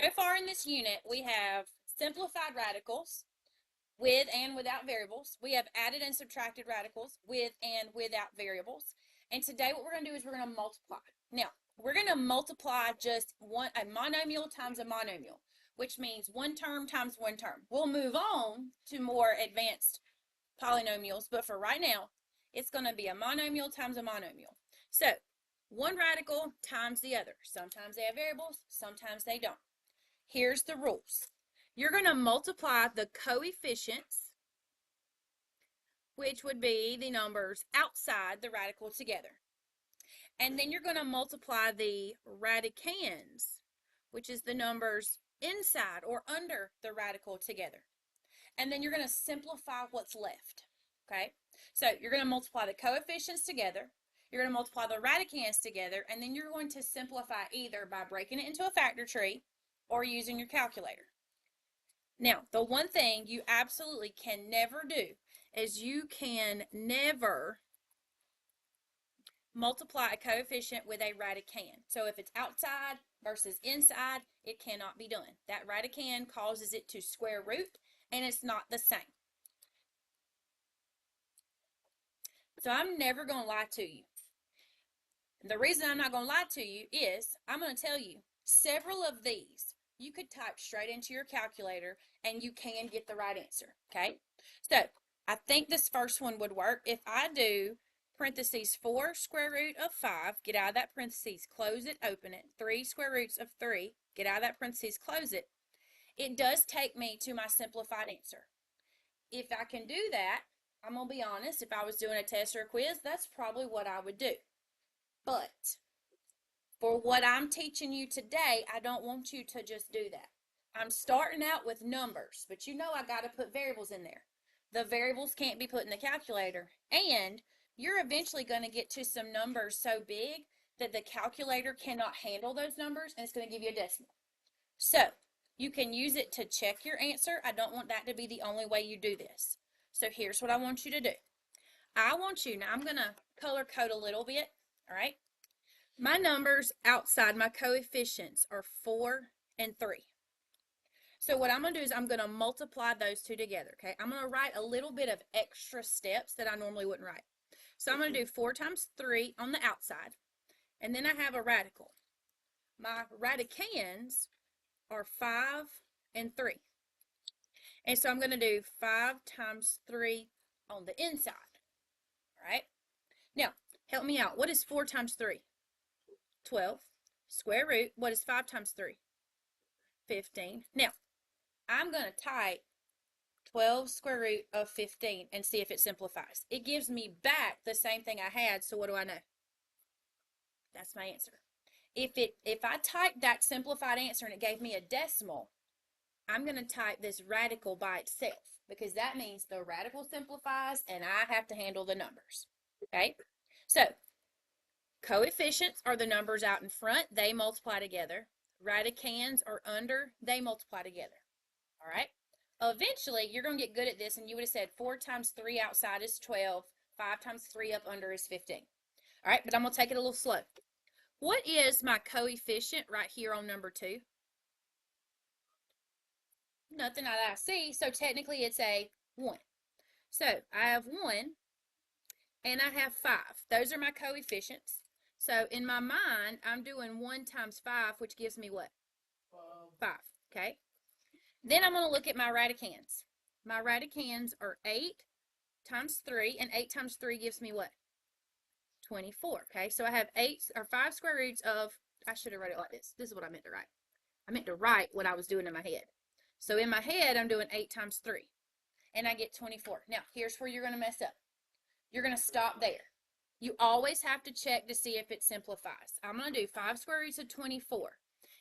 So far in this unit, we have simplified radicals with and without variables. We have added and subtracted radicals with and without variables. And today what we're going to do is we're going to multiply. Now, we're going to multiply just a monomial times a monomial, which means one term times one term. We'll move on to more advanced polynomials, but for right now, it's going to be a monomial times a monomial. So, one radical times the other. Sometimes they have variables, sometimes they don't. Here's the rules. You're going to multiply the coefficients, which would be the numbers outside the radical together. And then you're going to multiply the radicands, which is the numbers inside or under the radical together. And then you're going to simplify what's left. Okay? So you're going to multiply the coefficients together. You're going to multiply the radicands together. And then you're going to simplify either by breaking it into a factor tree or using your calculator. Now, the one thing you absolutely can never do is you can never multiply a coefficient with a radicand. So if it's outside versus inside, it cannot be done. That radicand causes it to square root, and it's not the same. So I'm never going to lie to you. The reason I'm not going to lie to you is I'm going to tell you several of these you could type straight into your calculator and you can get the right answer. Okay, so I think this first one would work. If I do parentheses 4 square root of 5, get out of that parentheses, close it, open it, 3 square roots of 3, get out of that parentheses, close it, it does take me to my simplified answer. If I can do that, I'm going to be honest, if I was doing a test or a quiz, that's probably what I would do. But for what I'm teaching you today, I don't want you to just do that. I'm starting out with numbers, but you know I got to put variables in there. The variables can't be put in the calculator, and you're eventually going to get to some numbers so big that the calculator cannot handle those numbers, and it's going to give you a decimal. So you can use it to check your answer. I don't want that to be the only way you do this. So here's what I want you to do. I want you, now I'm going to color code a little bit, all right? My numbers outside my coefficients are 4 and 3. So what I'm going to do is I'm going to multiply those two together, okay? I'm going to write a little bit of extra steps that I normally wouldn't write. So I'm going to do 4 times 3 on the outside, and then I have a radical. My radicands are 5 and 3. And so I'm going to do 5 times 3 on the inside, all right? Now, help me out. What is 4 times 3? 12. Square root, what is 5 times 3? 15. Now, I'm going to type 12 square root of 15 and see if it simplifies. It gives me back the same thing I had, so what do I know? That's my answer. If I typed that simplified answer and it gave me a decimal, I'm going to type this radical by itself because that means the radical simplifies and I have to handle the numbers. Okay? So, coefficients are the numbers out in front. They multiply together. Radicands are under. They multiply together. All right? Eventually, you're going to get good at this, and you would have said 4 times 3 outside is 12. 5 times 3 up under is 15. All right? But I'm going to take it a little slow. What is my coefficient right here on number 2? Nothing that I see, so technically it's a 1. So, I have 1, and I have 5. Those are my coefficients. So in my mind, I'm doing 1 times 5, which gives me what? 5. Okay. Then I'm going to look at my radicands. My radicands are 8 times 3, and 8 times 3 gives me what? 24. Okay. So I have 5 square roots of, I should have wrote it like this. This is what I meant to write. I meant to write what I was doing in my head. So in my head, I'm doing 8 times 3, and I get 24. Now, here's where you're going to mess up. You're going to stop there. You always have to check to see if it simplifies. I'm going to do 5 square roots of 24.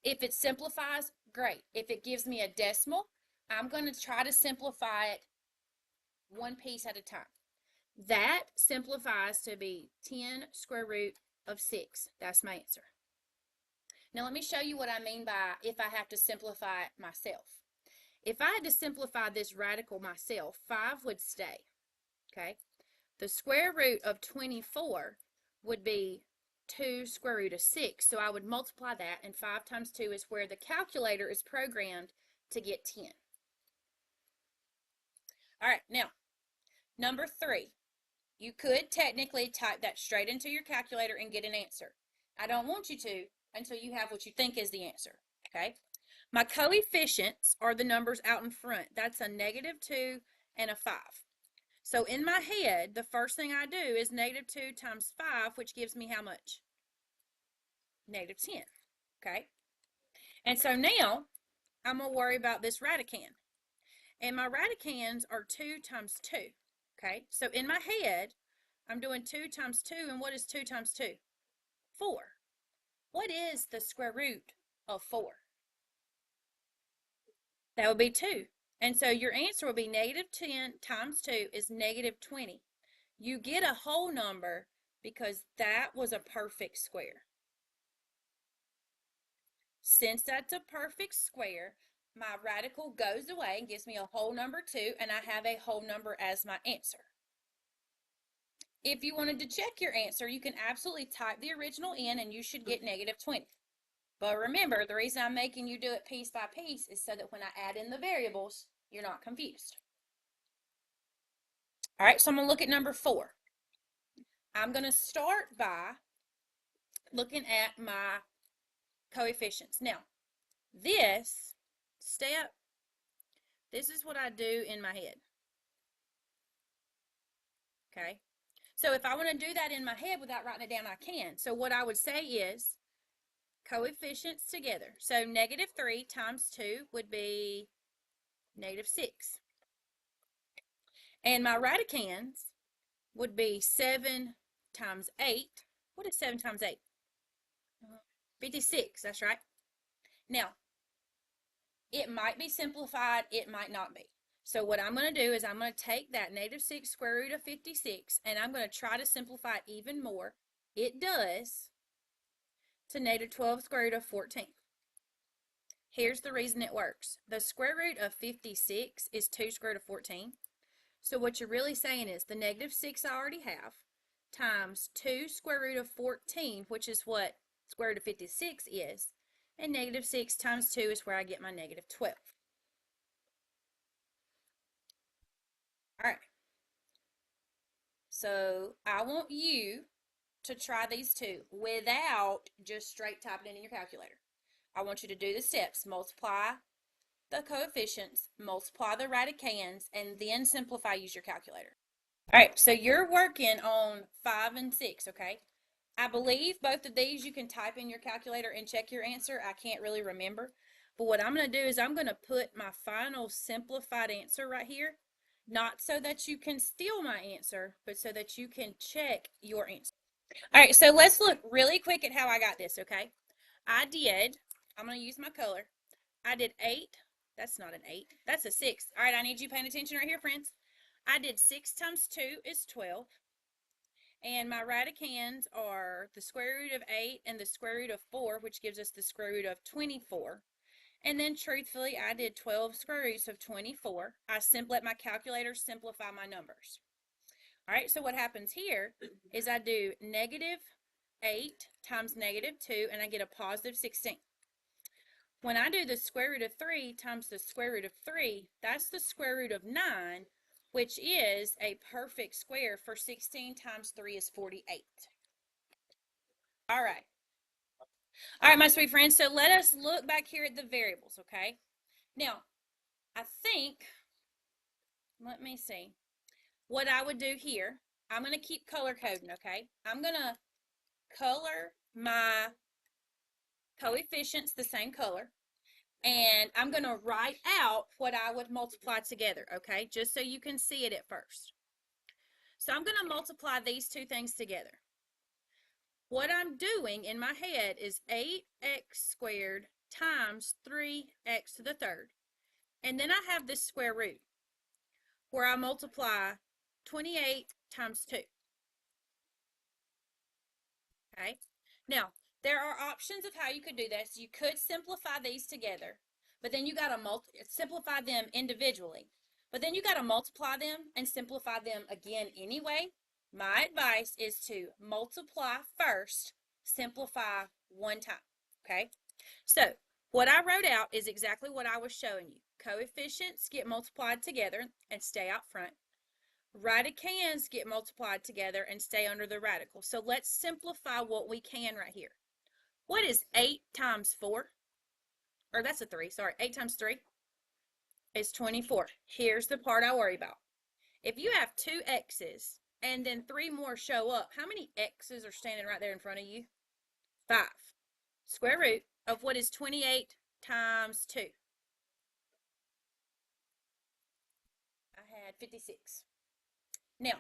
If it simplifies, great. If it gives me a decimal, I'm going to try to simplify it one piece at a time. That simplifies to be 10 square root of 6. That's my answer. Now let me show you what I mean by if I have to simplify it myself. If I had to simplify this radical myself, 5 would stay. Okay? The square root of 24 would be 2 square root of 6. So I would multiply that, and 5 times 2 is where the calculator is programmed to get 10. All right, now, number 3. You could technically type that straight into your calculator and get an answer. I don't want you to until you have what you think is the answer, okay? My coefficients are the numbers out in front. That's a -2 and a 5. So in my head, the first thing I do is -2 times 5, which gives me how much? -10, okay? And so now I'm going to worry about this radicand. And my radicands are 2 times 2, okay? So in my head, I'm doing 2 times 2, and what is 2 times 2? 4. What is the square root of 4? That would be 2. And so your answer will be -10 times 2 is -20. You get a whole number because that was a perfect square. Since that's a perfect square, my radical goes away and gives me a whole number 2, and I have a whole number as my answer. If you wanted to check your answer, you can absolutely type the original in and you should get -20. But remember, the reason I'm making you do it piece by piece is so that when I add in the variables, you're not confused. All right, so I'm going to look at number 4. I'm going to start by looking at my coefficients. Now, this step, this is what I do in my head. Okay? So if I want to do that in my head without writing it down, I can. So what I would say is coefficients together. So -3 times 2 would be -6. And my radicands would be 7 times 8. What is 7 times 8? 56, that's right. Now, it might be simplified, it might not be. So what I'm going to do is I'm going to take that -6 square root of 56, and I'm going to try to simplify it even more. It does to -12 square root of 14. Here's the reason it works. The square root of 56 is 2 square root of 14. So what you're really saying is the -6 I already have times 2 square root of 14, which is what square root of 56 is, and -6 times 2 is where I get my -12. All right. So I want you to try these two without just straight typing it in your calculator. I want you to do the steps. Multiply the coefficients, multiply the radicands, and then simplify, use your calculator. All right, so you're working on 5 and 6, okay? I believe both of these you can type in your calculator and check your answer. I can't really remember. But what I'm going to do is I'm going to put my final simplified answer right here. Not so that you can steal my answer, but so that you can check your answer. All right, so let's look really quick at how I got this, okay? I'm going to use my color. I did 8. That's not an 8. That's a 6. All right, I need you paying attention right here, friends. I did 6 times 2 is 12. And my radicands are the square root of 8 and the square root of 4, which gives us the square root of 24. And then truthfully, I did 12 square roots of 24. I let my calculator simplify my numbers. All right, so what happens here is I do -8 times -2, and I get a positive 16. When I do the square root of 3 times the square root of 3, that's the square root of 9, which is a perfect square for 16 times 3 is 48. All right. All right, my sweet friends, so let us look back here at the variables, okay? Now, I think, let me see, what I would do here, I'm going to keep color coding, okay? I'm going to color my coefficients the same color, and I'm going to write out what I would multiply together, okay? Just so you can see it at first. So I'm going to multiply these two things together. What I'm doing in my head is 8x squared times 3x to the third. And then I have this square root where I multiply 28 times 2. Okay? Now, there are options of how you could do this. You could simplify these together, but then you got to simplify them individually. But then you got to multiply them and simplify them again anyway. My advice is to multiply first simplify one time, okay? So what I wrote out is exactly what I was showing you. Coefficients get multiplied together and stay out front. Radicands get multiplied together and stay under the radical. So let's simplify what we can right here. What is 8 times 4? Or that's a 3, sorry. 8 times 3 is 24. Here's the part I worry about. If you have 2 x's and then 3 more show up, how many x's are standing right there in front of you? 5. Square root of what is 28 times 2? I had 56. Now,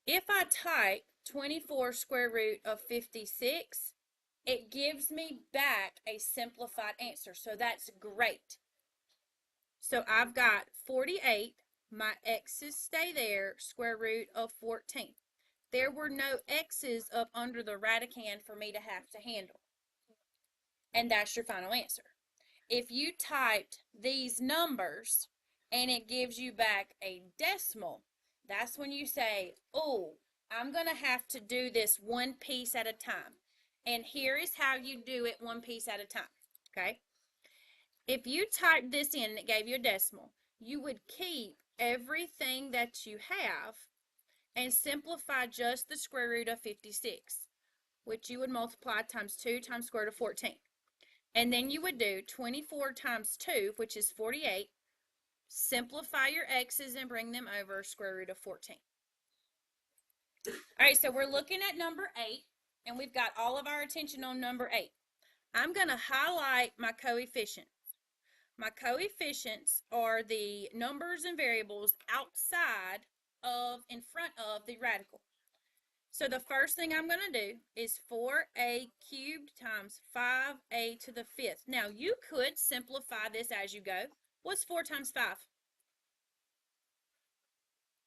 if I type 24 square root of 56, it gives me back a simplified answer. So that's great. So I've got 48. My x's stay there, square root of 14. There were no x's up under the radicand for me to have to handle. And that's your final answer. If you typed these numbers and it gives you back a decimal, that's when you say, oh, I'm going to have to do this one piece at a time. And here is how you do it one piece at a time, okay? If you typed this in and it gave you a decimal, you would keep everything that you have and simplify just the square root of 56, which you would multiply times 2 times square root of 14. And then you would do 24 times 2, which is 48. Simplify your x's and bring them over square root of 14. All right, so we're looking at number 8, and we've got all of our attention on number 8. I'm going to highlight my coefficients. My coefficients are the numbers and variables outside of, in front of the radical. So the first thing I'm going to do is 4a cubed times 5a to the 5th. Now, you could simplify this as you go. What's 4 times 5?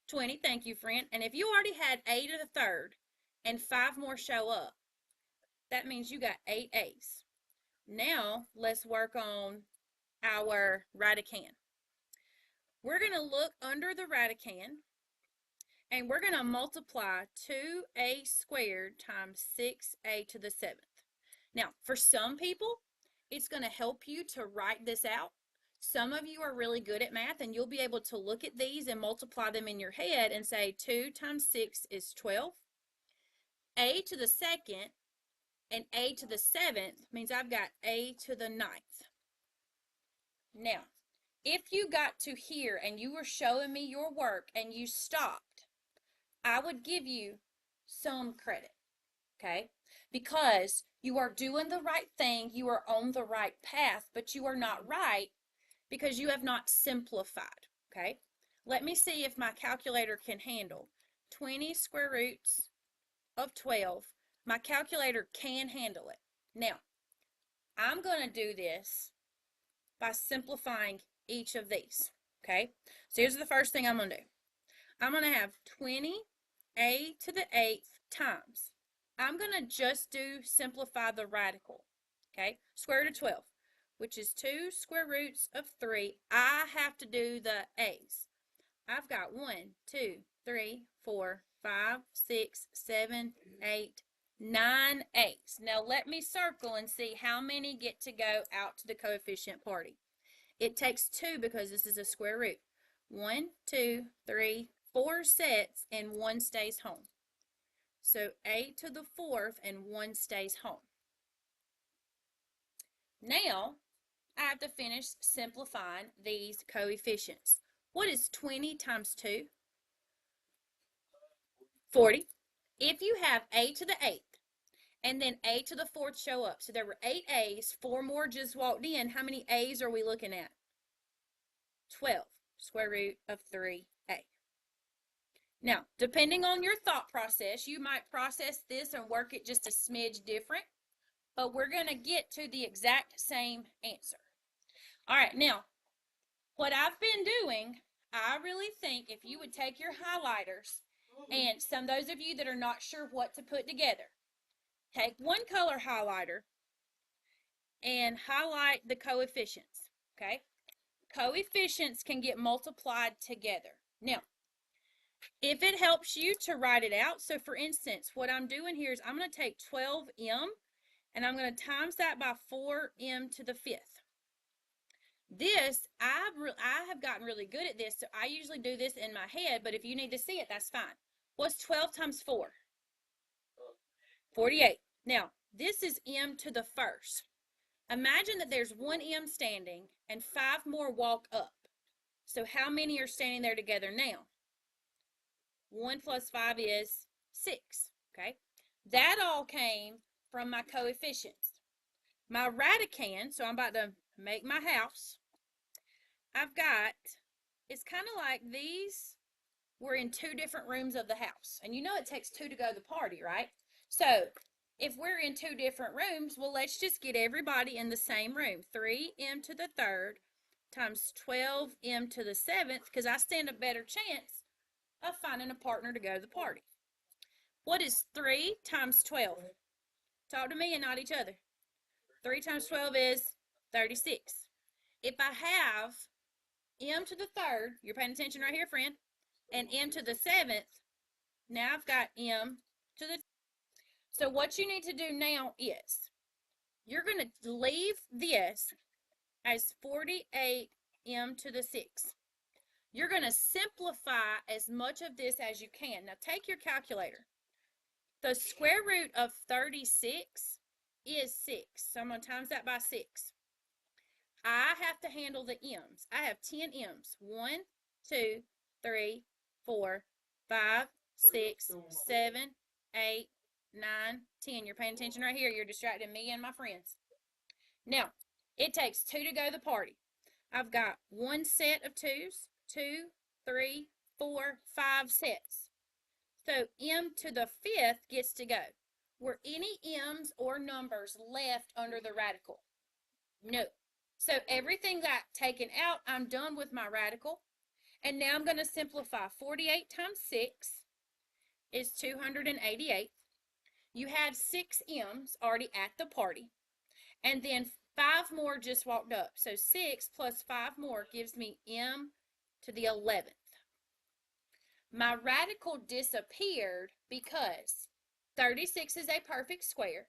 20. Thank you, friend. And if you already had a to the 3rd and 5 more show up, that means you got 8 a's. Now, let's work on our radicand. We're going to look under the radicand, and we're going to multiply 2a squared times 6a to the 7th. Now, for some people, it's going to help you to write this out. Some of you are really good at math, and you'll be able to look at these and multiply them in your head and say 2 times 6 is 12. A to the 2nd and a to the 7th means I've got a to the 9th. Now, if you got to here and you were showing me your work and you stopped, I would give you some credit, okay? Because you are doing the right thing, you are on the right path, but you are not right because you have not simplified, okay? Let me see if my calculator can handle 20 square roots of 12. My calculator can handle it. Now, I'm going to do this by simplifying each of these, okay? So here's the first thing I'm going to do. I'm going to have 20a to the 8th times. I'm going to just do simplify the radical, okay? Square root of 12, which is 2 square roots of 3. I have to do the a's. I've got 1, 2, 3, 4, 5, 6, 7, 8, 9 a's. Now let me circle and see how many get to go out to the coefficient party. It takes 2 because this is a square root. 1, 2, 3, 4 sets and 1 stays home. So a to the 4th and 1 stays home. Now I have to finish simplifying these coefficients. What is 20 times 2? 40. If you have a to the 8th and then a to the 4th show up, so there were 8 a's, 4 more just walked in, how many a's are we looking at? 12, square root of 3a. Now, depending on your thought process, you might process this and work it just a smidge different, but we're going to get to the exact same answer. All right, now, what I've been doing, I really think if you would take your highlighters and those of you that are not sure what to put together, take one color highlighter and highlight the coefficients, okay? Coefficients can get multiplied together. Now, If it helps you to write it out, so for instance, what I'm doing here is I'm going to take 12m and I'm going to times that by 4m to the fifth. This, I have gotten really good at this, so I usually do this in my head, but if you need to see it, that's fine. What's 12 times 4? 48. Now, this is m to the first. Imagine that there's one m standing and 5 more walk up. So how many are standing there together now? 1 plus 5 is 6, okay? That all came from my coefficients. My radicand, so I'm about to make my house. I've got, it's kind of like these were in two different rooms of the house. And you know it takes two to go to the party, right? So if we're in two different rooms, well, let's just get everybody in the same room. 3m to the third times 12m to the seventh, because I stand a better chance of finding a partner to go to the party. What is 3 times 12? Talk to me and not each other. 3 times 12 is 36. If I have m to the third, you're paying attention right here, friend, and m to the seventh, now I've got m to the. So what you need to do now is you're going to leave this as 48m to the 6. You're going to simplify as much of this as you can. Now take your calculator. The square root of 36 is 6. So I'm going to times that by 6. I have to handle the m's. I have 10 m's. 1, 2, 3, 4, 5, 6, 7, 8, 9, 10. You're paying attention right here. You're distracting me and my friends. Now, it takes 2 to go to the party. I've got one set of 2's, 2, 3, 4, 5 sets. So m to the fifth gets to go. Were any m's or numbers left under the radical? No. So everything got taken out. I'm done with my radical. And now I'm going to simplify. 48 times 6 is 288. You had 6 m's already at the party. And then 5 more just walked up. So 6 plus 5 more gives me m to the 11th. My radical disappeared because 36 is a perfect square.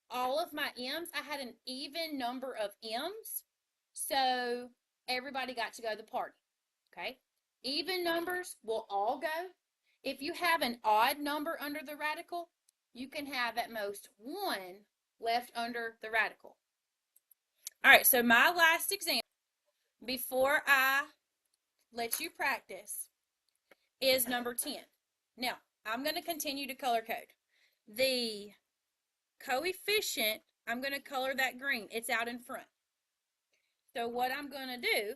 All of my m's, I had an even number of m's, so everybody got to go to the party, okay? Even numbers will all go. If you have an odd number under the radical, you can have at most 1 left under the radical. All right, so my last example before I let you practice is number 10. Now, I'm going to continue to color code. The coefficient, I'm going to color that green. It's out in front. So what I'm going to do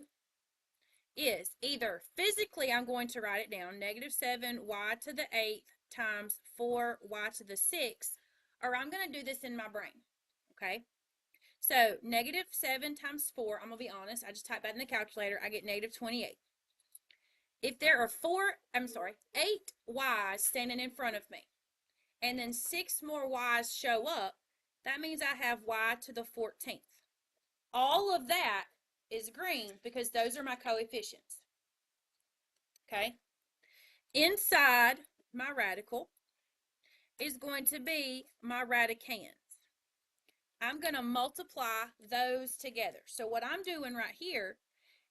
is either physically I'm going to write it down, -7y to the 8th times 4y to the 6th, or I'm going to do this in my brain, okay? So -7 times 4, I'm going to be honest, I just type that in the calculator, I get -28. If there are 8 y's standing in front of me, and then 6 more y's show up, that means I have y to the 14th. All of that is green because those are my coefficients. Okay? Inside my radical is going to be my radicands. I'm going to multiply those together. So what I'm doing right here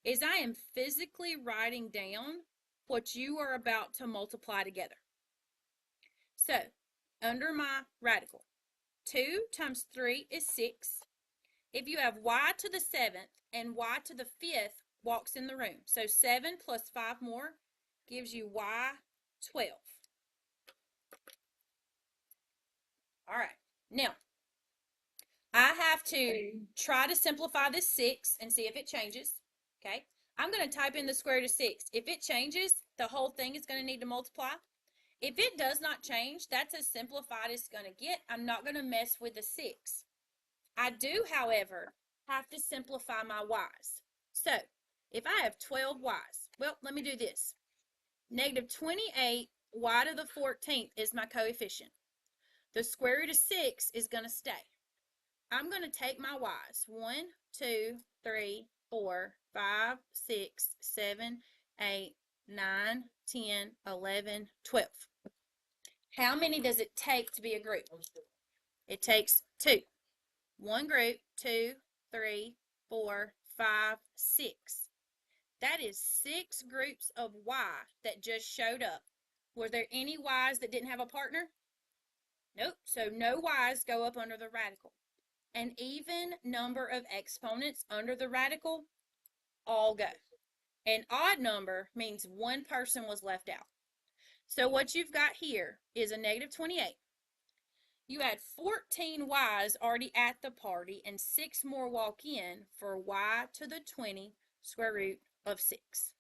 is I am physically writing down what you are about to multiply together. So, under my radical, 2 times 3 is 6. If you have y to the 7th and y to the 5th walks in the room, so 7 plus 5 more gives you y 12. All right, now I have to try to simplify this 6 and see if it changes. Okay, I'm going to type in the square root of 6. If it changes, the whole thing is going to need to multiply. If it does not change, that's as simplified as it's going to get. I'm not going to mess with the 6. I do, however, have to simplify my y's. So, if I have 12 y's, well, let me do this. -28 y to the 14th is my coefficient. The square root of 6 is going to stay. I'm going to take my y's. 1, 2, 3, 4, 5, 6, 7, 8, 9, 10, 11, 12. How many does it take to be a group? It takes 2. One group, 2, 3, 4, 5, 6. That is 6 groups of Y that just showed up. Were there any Y's that didn't have a partner? Nope. So no Y's go up under the radical. An even number of exponents under the radical all go. An odd number means one person was left out. So what you've got here is a negative 28. You had 14 Y's already at the party and 6 more walk in for Y to the 20 square root of 6.